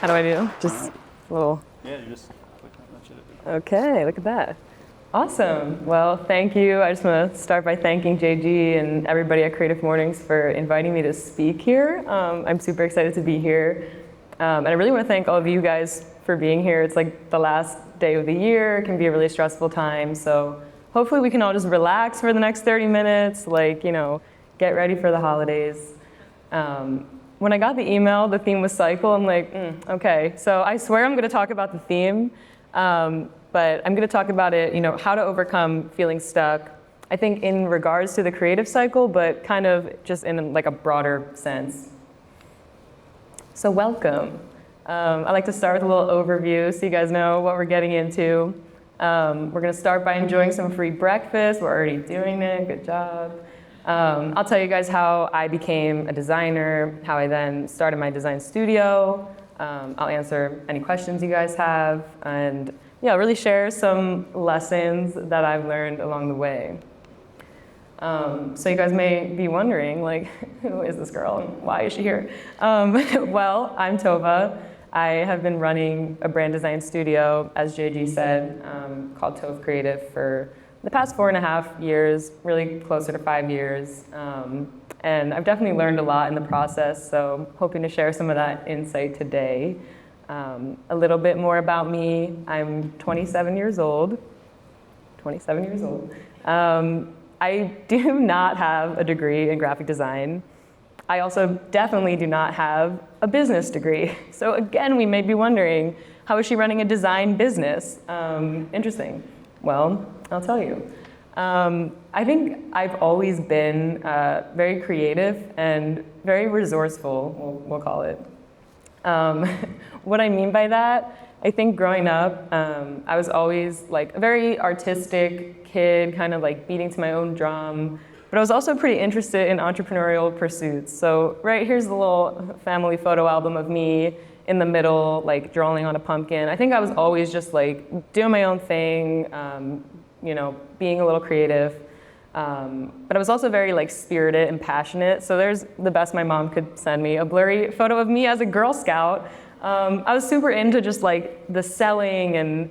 How do I do? Just a little. Yeah, you just click on that shit. Okay, look at that. Awesome. Well, thank you. I just want to start by thanking JG and everybody at Creative Mornings for inviting me to speak here. I'm super excited to be here. And I really want to thank all of you guys for being here. It's like the last day of the year. It can be a really stressful time. So hopefully we can all just relax for the next 30 minutes, like, get ready for the holidays. When I got the email, the theme was cycle, I'm like, okay. So I swear I'm going to talk about the theme. But I'm going to talk about it, how to overcome feeling stuck, I think in regards to the creative cycle, but kind of just in like a broader sense. So welcome. I like to start with a little overview so you guys know what we're getting into. We're going to start by enjoying some free breakfast. We're already doing it. Good job. I'll tell you guys how I became a designer, how I then started my design studio. I'll answer any questions you guys have, and really share some lessons that I've learned along the way. So you guys may be wondering, like, who is this girl and why is she here? Well, I'm Tovah. I have been running a brand design studio, as JG said, called Tovah Creative for the past 4.5 years, really closer to 5 years. And I've definitely learned a lot in the process, so hoping to share some of that insight today. A little bit more about me. I'm 27 years old. I do not have a degree in graphic design. I also definitely do not have a business degree. So again, we may be wondering, how is she running a design business? Interesting. Well, I'll tell you. I think I've always been very creative and very resourceful, we'll call it. What I mean by that, I think growing up, I was always like a very artistic kid, kind of like beating to my own drum, but I was also pretty interested in entrepreneurial pursuits. So right here's the little family photo album of me in the middle, like drawing on a pumpkin. I think I was always just like doing my own thing, being a little creative. But I was also very like spirited and passionate. So there's the best my mom could send me, a blurry photo of me as a Girl Scout. I was super into just like the selling, and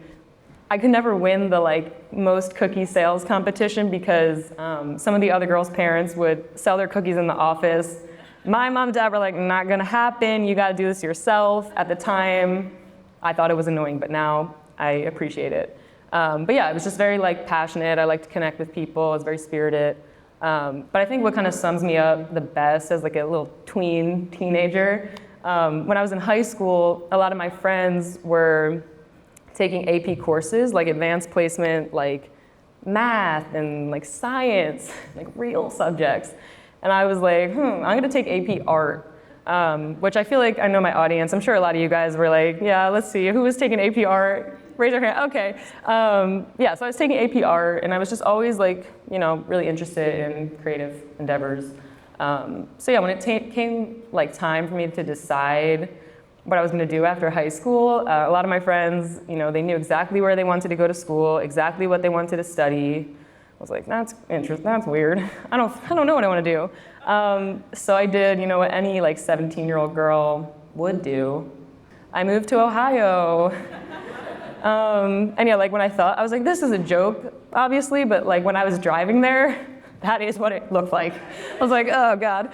I could never win the like most cookie sales competition because some of the other girls' parents would sell their cookies in the office. My mom and dad were like, not gonna happen, you gotta do this yourself. At the time, I thought it was annoying, but now I appreciate it. But yeah, I was just very like passionate. I like to connect with people. I was very spirited. But I think what kind of sums me up the best as like a little teenager, when I was in high school, a lot of my friends were taking AP courses, like advanced placement, like math and like science, like real subjects. And I was like, I'm gonna take AP art, which I feel like I know my audience. I'm sure a lot of you guys were like, yeah, let's see, who was taking AP art? Raise your hand, okay. So I was taking AP art, and I was just always like, really interested in creative endeavors. When it came like time for me to decide what I was gonna do after high school, a lot of my friends, they knew exactly where they wanted to go to school, exactly what they wanted to study. I was like, that's interesting, that's weird. I don't know what I wanna do. So I did, what any like 17-year-old girl would do. I moved to Ohio. When I thought, I was like, this is a joke, obviously, but like when I was driving there, that is what it looked like. I was like, oh God.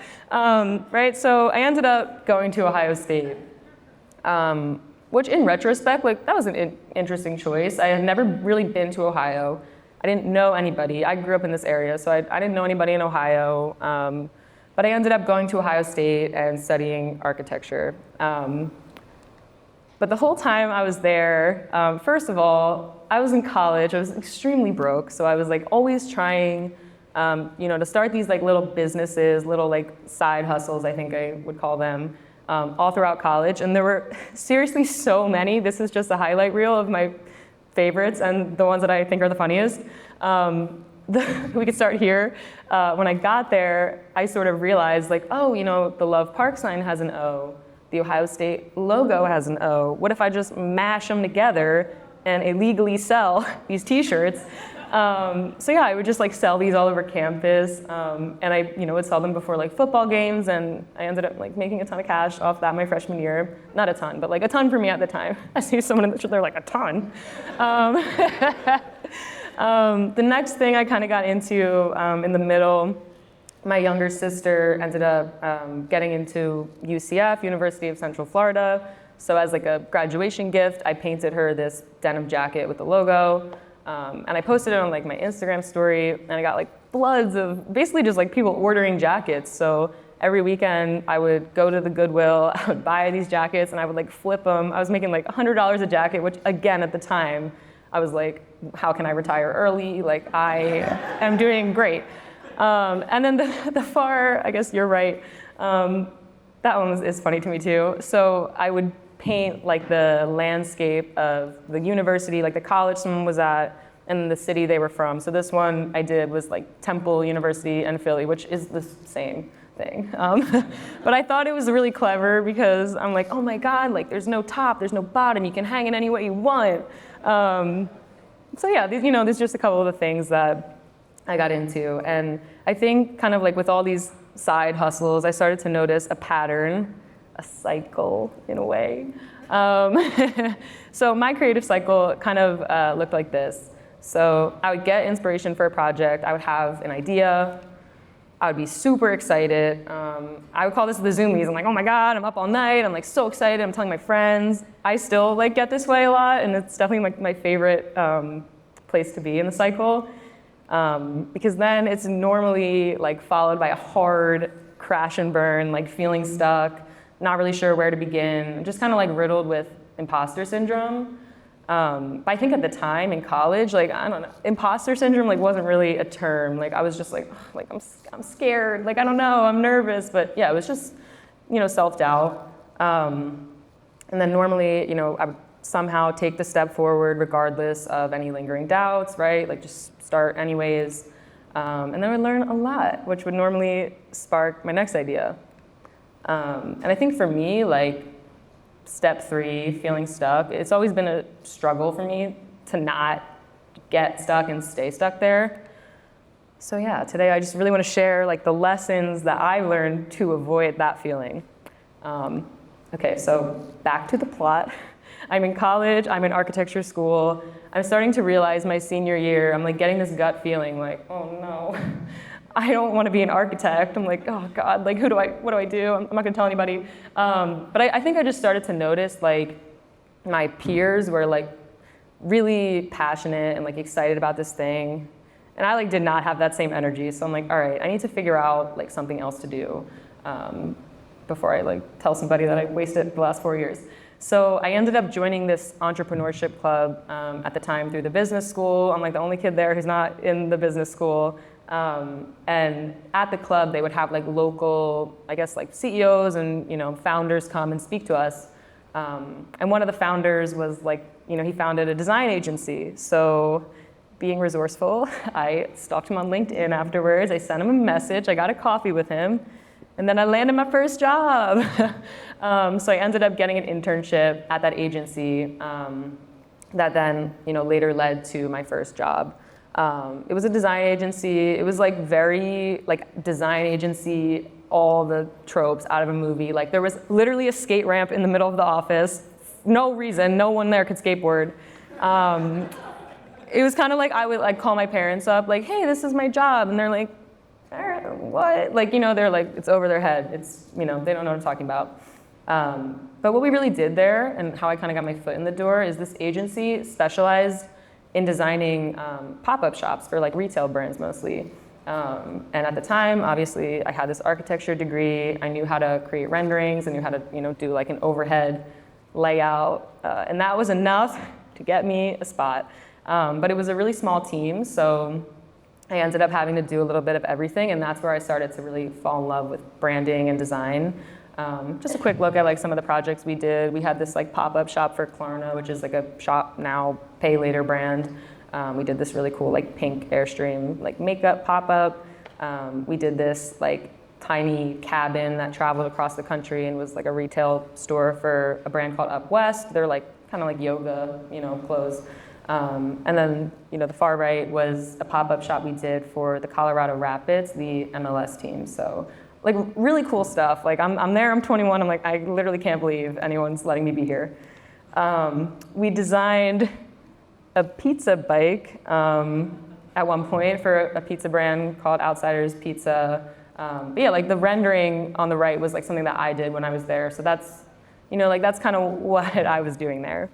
So I ended up going to Ohio State, which in retrospect, like that was an interesting choice. I had never really been to Ohio. I didn't know anybody. I grew up in this area, so I didn't know anybody in Ohio. But I ended up going to Ohio State and studying architecture. But the whole time I was there, first of all, I was in college. I was extremely broke, so I was like always trying, to start these like little businesses, little like side hustles, I think I would call them, all throughout college. And there were seriously so many. This is just a highlight reel of my favorites and the ones that I think are the funniest. We could start here. When I got there, I sort of realized like, the Love Park sign has an O. The Ohio State logo has an O. What if I just mash them together and illegally sell these t-shirts? So yeah, I would just like sell these all over campus, and I, would sell them before like football games, and I ended up like making a ton of cash off that my freshman year. Not a ton, but like a ton for me at the time. I see someone in the they're like a ton. The next thing I kind of got into in the middle, my younger sister ended up getting into UCF, University of Central Florida. So as like a graduation gift, I painted her this denim jacket with the logo. And I posted it on like my Instagram story, and I got like floods of basically just like people ordering jackets. So every weekend I would go to the Goodwill, I would buy these jackets, and I would like flip them. I was making like $100 a jacket, which again at the time, I was like, how can I retire early? Like I am doing great. And then the far, I guess you're right, that one is funny to me too. So I would paint like the landscape of the university, like the college someone was at, and the city they were from. So this one I did was like Temple University and Philly, which is the same thing. But I thought it was really clever because I'm like, oh my God, like there's no top, there's no bottom, you can hang it any way you want. So yeah, there's just a couple of the things that I got into. And I think kind of like with all these side hustles, I started to notice a pattern, a cycle in a way. So my creative cycle kind of looked like this. So I would get inspiration for a project, I would have an idea, I would be super excited. I would call this the zoomies. I'm like, oh my God, I'm up all night, I'm like so excited, I'm telling my friends. I still like get this way a lot, and it's definitely my favorite place to be in the cycle. Because then it's normally like followed by a hard crash and burn, like feeling stuck, not really sure where to begin, just kind of like riddled with imposter syndrome. But I think at the time in college, like, I don't know, imposter syndrome like wasn't really a term. Like I was just like I'm scared, like I don't know, I'm nervous. But yeah, it was just, self-doubt. And then normally, I would somehow take the step forward regardless of any lingering doubts, right? Like just start anyways. And then I would learn a lot, which would normally spark my next idea. And I think for me, like step 3, feeling stuck, it's always been a struggle for me to not get stuck and stay stuck there. So yeah, today I just really want to share like the lessons that I learned to avoid that feeling. Okay, so back to the plot. I'm in college, I'm in architecture school. I'm starting to realize my senior year, I'm like getting this gut feeling like, oh no, I don't want to be an architect. I'm like, oh God, like what do I do? I'm not gonna tell anybody. But I think I just started to notice like my peers were like really passionate and like excited about this thing. And I like did not have that same energy. So I'm like, all right, I need to figure out like something else to do before I like tell somebody that I wasted the last 4 years. So I ended up joining this entrepreneurship club at the time through the business school. I'm like the only kid there who's not in the business school. And at the club, they would have like local, I guess like CEOs and founders come and speak to us. And one of the founders was like, he founded a design agency. So being resourceful, I stalked him on LinkedIn afterwards. I sent him a message. I got a coffee with him. And then I landed my first job. So I ended up getting an internship at that agency that then, later led to my first job. It was a design agency. It was like very like design agency, all the tropes out of a movie. Like there was literally a skate ramp in the middle of the office. No reason, no one there could skateboard. It was kind of like I would like call my parents up like, hey, this is my job. And they're like, all right, what? Like, they're like, it's over their head. It's, they don't know what I'm talking about. But what we really did there and how I kind of got my foot in the door is this agency specialized in designing pop-up shops for like retail brands mostly. And at the time, obviously, I had this architecture degree. I knew how to create renderings. I knew how to do like an overhead layout. And that was enough to get me a spot. But it was a really small team, so I ended up having to do a little bit of everything, and that's where I started to really fall in love with branding and design. Just a quick look at like some of the projects we did. We had this like pop-up shop for Klarna, which is like a shop now, pay later brand. We did this really cool like pink Airstream like makeup pop-up. We did this like tiny cabin that traveled across the country and was like a retail store for a brand called Up West. They're like kind of like yoga, clothes. And then, the far right was a pop-up shop we did for the Colorado Rapids, the MLS team. So, like, really cool stuff. Like, I'm there, I'm 21, I'm like, I literally can't believe anyone's letting me be here. We designed a pizza bike at one point for a pizza brand called Outsiders Pizza. But yeah, like the rendering on the right was like something that I did when I was there. So that's, that's kind of what I was doing there.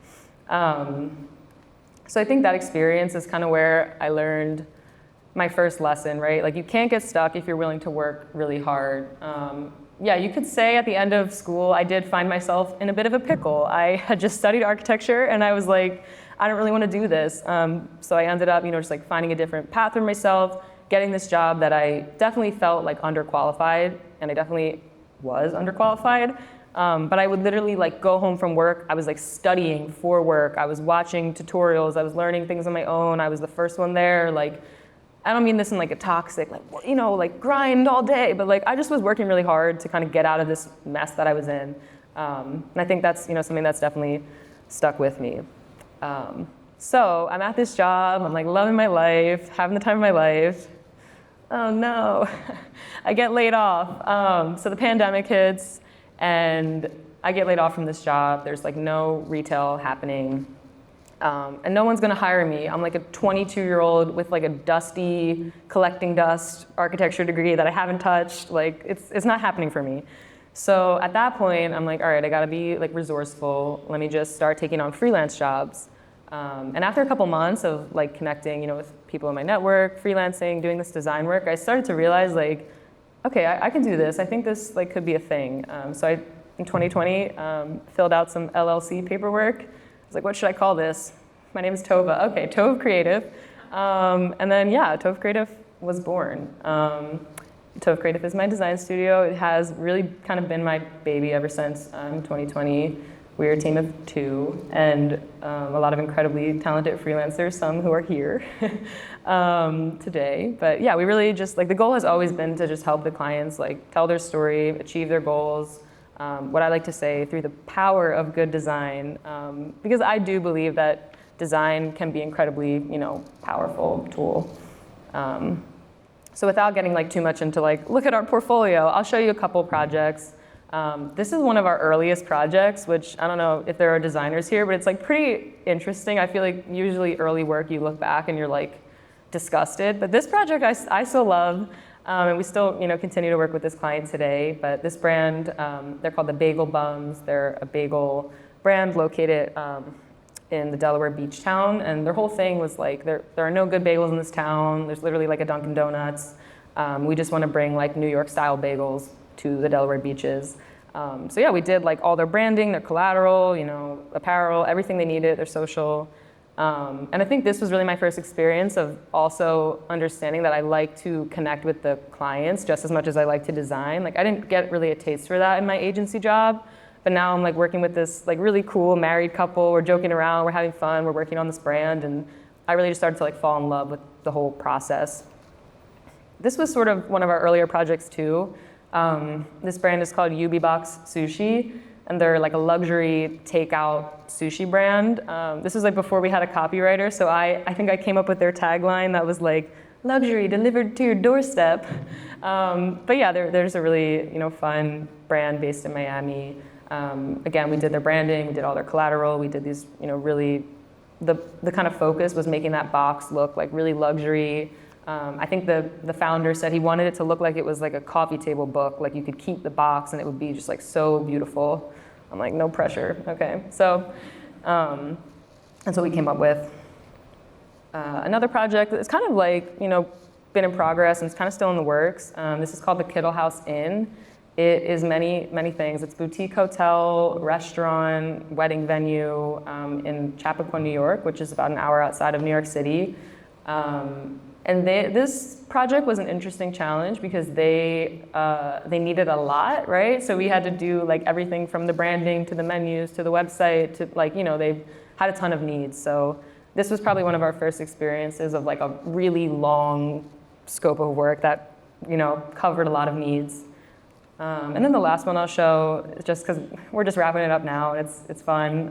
So I think that experience is kind of where I learned my first lesson, right? Like you can't get stuck if you're willing to work really hard. Yeah, you could say at the end of school, I did find myself in a bit of a pickle. I had just studied architecture and I was like, I don't really want to do this. So I ended up, just like finding a different path for myself, getting this job that I definitely felt like underqualified, and I definitely was underqualified. But I would literally like go home from work. I was like studying for work. I was watching tutorials. I was learning things on my own. I was the first one there. Like, I don't mean this in like a toxic, like, like grind all day, but like I just was working really hard to kind of get out of this mess that I was in. And I think that's, something that's definitely stuck with me. So I'm at this job, I'm like loving my life, having the time of my life. Oh no, I get laid off. So the pandemic hits and I get laid off from this job. There's like no retail happening. And no one's gonna hire me. I'm like a 22-year-old with like a dusty, collecting dust architecture degree that I haven't touched. Like it's not happening for me. So at that point, I'm like, all right, I gotta be like resourceful. Let me just start taking on freelance jobs. And after a couple months of like connecting, with people in my network, freelancing, doing this design work, I started to realize like, okay, I can do this. I think this like could be a thing. So I, in 2020, filled out some LLC paperwork. I was like, what should I call this? My name is Tovah. Okay, Tovah Creative. And then yeah, Tovah Creative was born. Tovah Creative is my design studio. It has really kind of been my baby ever since 2020. We're a team of 2 and a lot of incredibly talented freelancers, some who are here today. But yeah, we really just, like the goal has always been to just help the clients like tell their story, achieve their goals. What I like to say, through the power of good design, because I do believe that design can be incredibly, powerful tool. So without getting like too much into like, look at our portfolio, I'll show you a couple projects. This is one of our earliest projects, which I don't know if there are designers here, but it's like pretty interesting. I feel like usually early work, you look back and you're like disgusted. But this project I still love, and we still continue to work with this client today. But this brand, they're called the Bagel Bums. They're a bagel brand located in the Delaware beach town, and their whole thing was like, there are no good bagels in this town. There's literally like a Dunkin' Donuts. We just want to bring like New York style bagels to the Delaware beaches. So yeah, we did like all their branding, their collateral, apparel, everything they needed, their social. And I think this was really my first experience of also understanding that I like to connect with the clients just as much as I like to design. Like I didn't get really a taste for that in my agency job, but now I'm like working with this like really cool married couple. We're joking around, we're having fun, we're working on this brand, and I really just started to like fall in love with the whole process. This was sort of one of our earlier projects too. This brand is called Yubi Box Sushi, and they're like a luxury takeout sushi brand. This was like before we had a copywriter, so I think I came up with their tagline that was like, luxury delivered to your doorstep. But yeah, there's a really fun brand based in Miami. Again, we did their branding, we did all their collateral, we did these really, the kind of focus was making that box look like really luxury. I think the founder said he wanted it to look like it was like a coffee table book, like you could keep the box and it would be just like so beautiful. I'm like, no pressure, okay. So that's what we came up with. Another project that's kind of like, been in progress and it's kind of still in the works. This is called the Kittle House Inn. It is many, many things. It's boutique hotel, restaurant, wedding venue in Chappaqua, New York, which is about an hour outside of New York City. And this project was an interesting challenge because they needed a lot, right? So we had to do like everything from the branding to the menus to the website to like, they had a ton of needs. So this was probably one of our first experiences of like a really long scope of work that, covered a lot of needs. And then the last one I'll show, just because we're just wrapping it up now, and it's fun.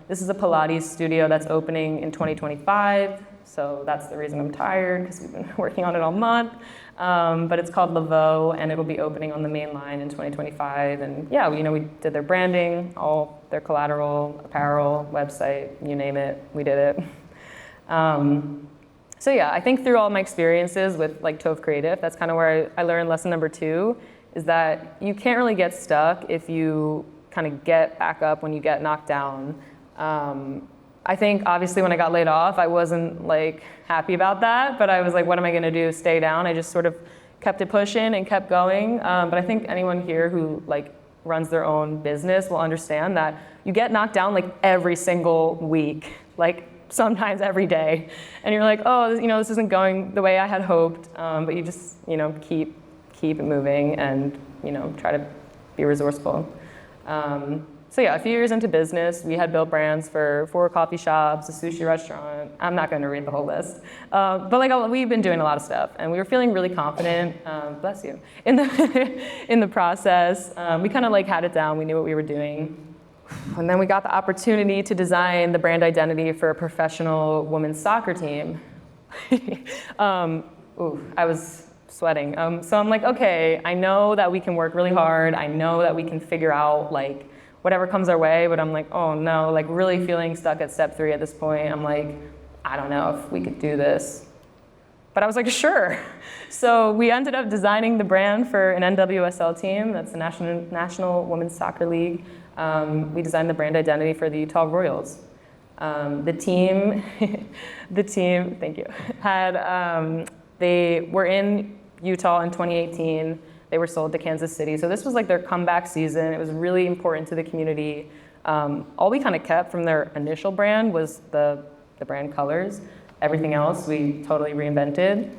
This is a Pilates studio that's opening in 2025, so that's the reason I'm tired, because we've been working on it all month. But it's called Laveau, and it'll be opening on the main line in 2025. And yeah, we did their branding, all their collateral, apparel, website, you name it, we did it. So yeah, I think through all my experiences with like Tovah Creative, that's kind of where I learned lesson number 2, is that you can't really get stuck if you kind of get back up when you get knocked down. I think obviously when I got laid off, I wasn't like happy about that, but I was like, what am I gonna do, stay down? I just sort of kept it pushing and kept going. But I think anyone here who like runs their own business will understand that you get knocked down like every single week, like sometimes every day. And you're like, oh, this isn't going the way I had hoped, but you just, keep it moving and, try to be resourceful. So yeah, a few years into business, we had built brands for 4 coffee shops, a sushi restaurant. I'm not going to read the whole list. But like we've been doing a lot of stuff, and we were feeling really confident, bless you, in the process. We kind of like had it down. We knew what we were doing. And then we got the opportunity to design the brand identity for a professional women's soccer team. I was sweating. So I'm like, okay, I know that we can work really hard. I know that we can figure out like whatever comes our way, but I'm like, oh no, like really feeling stuck at step 3 at this point. I'm like, I don't know if we could do this. But I was like, sure. So we ended up designing the brand for an NWSL team. That's the National Women's Soccer League. We designed the brand identity for the Utah Royals. The team, thank you, they were in Utah in 2018. They were sold to Kansas City. So this was like their comeback season. It was really important to the community. All we kind of kept from their initial brand was the brand colors. Everything else we totally reinvented.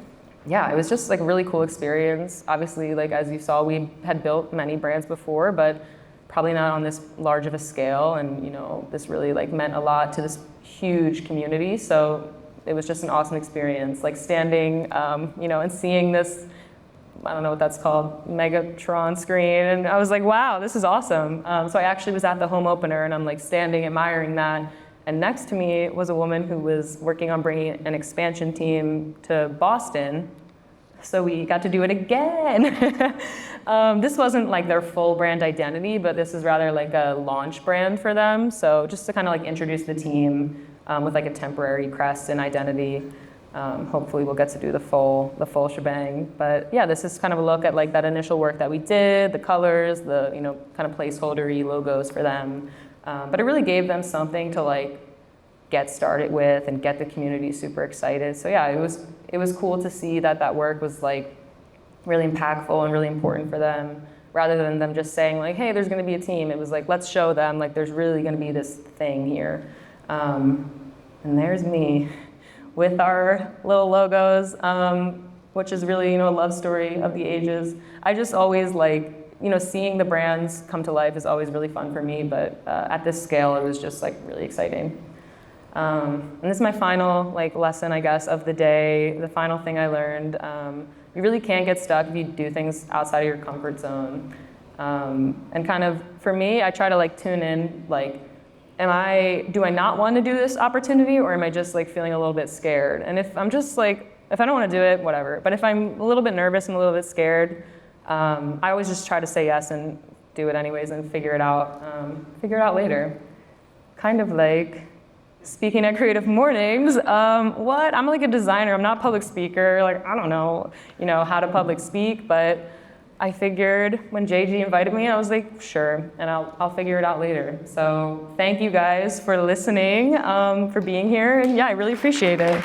Yeah, it was just like a really cool experience. Obviously, like as you saw, we had built many brands before, but probably not on this large of a scale. And this really like meant a lot to this huge community. So it was just an awesome experience, like standing, and seeing this, I don't know what that's called, Megatron screen. And I was like, wow, this is awesome. So I actually was at the home opener, and I'm like standing, admiring that. And next to me was a woman who was working on bringing an expansion team to Boston. So we got to do it again. This wasn't like their full brand identity, but this is rather like a launch brand for them. So just to kind of like introduce the team with like a temporary crest and identity. Hopefully we'll get to do the full shebang. But yeah, this is kind of a look at like that initial work that we did, the colors, the kind of placeholder-y logos for them. But it really gave them something to like get started with and get the community super excited. So yeah, it was cool to see that work was like really impactful and really important for them, rather than them just saying like, hey, there's going to be a team. It was like, let's show them like there's really going to be this thing here. And there's me with our little logos, which is really a love story of the ages. I just always like seeing the brands come to life is always really fun for me, but at this scale, it was just like really exciting. And this is my final like lesson, I guess, of the day. The final thing I learned: you really can't get stuck if you do things outside of your comfort zone. And kind of for me, I try to like tune in, like, do I not want to do this opportunity, or am I just like feeling a little bit scared? And if I'm just like, if I don't want to do it, whatever. But if I'm a little bit nervous and a little bit scared, I always just try to say yes and do it anyways and figure it out later. Kind of like speaking at Creative Mornings. What? I'm like a designer. I'm not a public speaker. Like, I don't know, how to public speak, but I figured when JG invited me, I was like, sure, and I'll figure it out later. So thank you guys for listening, for being here, and yeah, I really appreciate it.